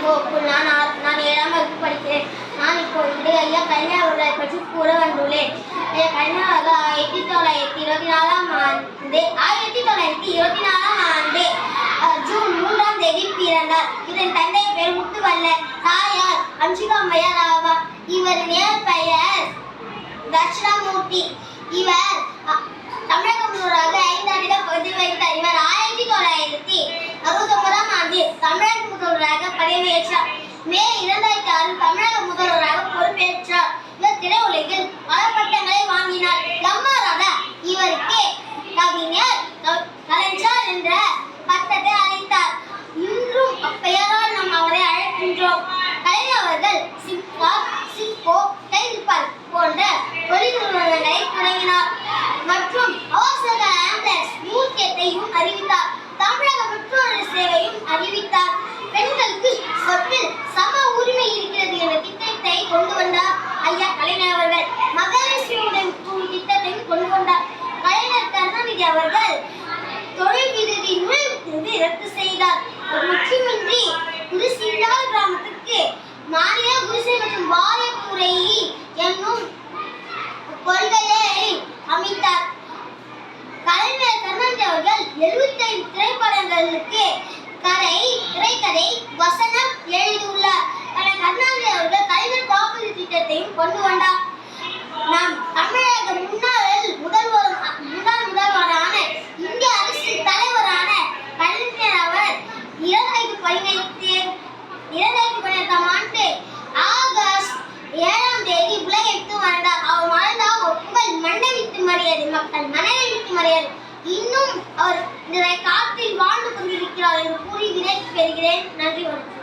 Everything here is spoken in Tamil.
நான் 7ஆம் வகுப்பு படிக்கிறேன். நான் இப்பொழுது ஐயா கலைஞர் அவர்களை பற்றி கூற வந்துள்ளேன். கலைஞர் அவர்கள் 1924ஆம் ஆண்டு ஜூன் 3ஆம் தேதி பிறந்தார். இதன் தந்தை பெயர் முத்துவல்லர், தாயார் அஞ்சுகாம்மையார் ஆவார். இவரின் இயற்பெயர் தட்சிணாமூர்த்தி. இவர் தமிழக முதல்வராக 5 ஆண்டுகள் பதவி வகித்தார். இவர் 1969ஆம் ஆண்டு தமிழக முதல்வராக பதவியேற்றார். மே 2006 தமிழக முதல்வராக பொறுப்பேற்றார். இவர் திரையுலகில் பல பட்டங்களை வாங்கினார். எம். ஆர். ராதா இவருக்கு கவிஞர் கலைஞர் என்ற பட்டத்தை அளித்தார். இன்றும் அப்பெயரால் நாம் அவரை அழைக்கின்றோம். கலைஞர் அவர்கள் சிப்கோ, டைல்பால் போன்ற தொழில் நிறுவனங்களை தொடங்கினார் மற்றும் அவசர ஆம்புலன்ஸ் ஊதியத்தையும் அறிவித்தார். தமிழக பெட்ரோல் சேவையும் அறிவித்தார். பெண்களுக்கு சொத்தில் சம உரிமை இருக்கிறது என்ற திட்டத்தை கொண்டு வந்தார் ஐயா கலைஞர் அவர்கள். மகாலட்சுமி உதவி திட்டத்தையும் கொண்டு வந்தார். கலைஞர் கருணாநிதி அவர்கள் தொழில் விடுதி நுழைவுத்தேர்வை ரத்து செய்தார். முக்கியமின்றி குடிசையில்லாத கிராமத்துக்கு மாநில குடிசை மற்றும் வாரியத்துறை என்னும் கொள்கையை அமைத்தார். கலைஞர் கருணாநிதி அவர்கள் 75 திரைப்படங்களுக்கு திரைக்கதை வசனம் எழுதியுள்ளார். கருணாநிதி அவர்கள் கலைஞர் காப்பீடு திட்டத்தையும் கொண்டு வந்தார். நம் தமிழக முன்னாள் முதல்வரான இந்திய அரசு தலைவரான கலைஞர் அவர் 2018ஆம் ஆண்டு ஆகஸ்ட் 7ஆம் தேதி உலகிற்கு வந்தார். அவர் மறைந்தால் உங்கள் மண்ணை விட்டு மரியாதை, மக்கள் மனதை விட்டு மரியாதை. இன்னும் அவர் காற்றில் வாழ்ந்து கொண்டிருக்கிறார் என்று கூறி விடை பெறுகிறேன். நன்றி, வணக்கம்.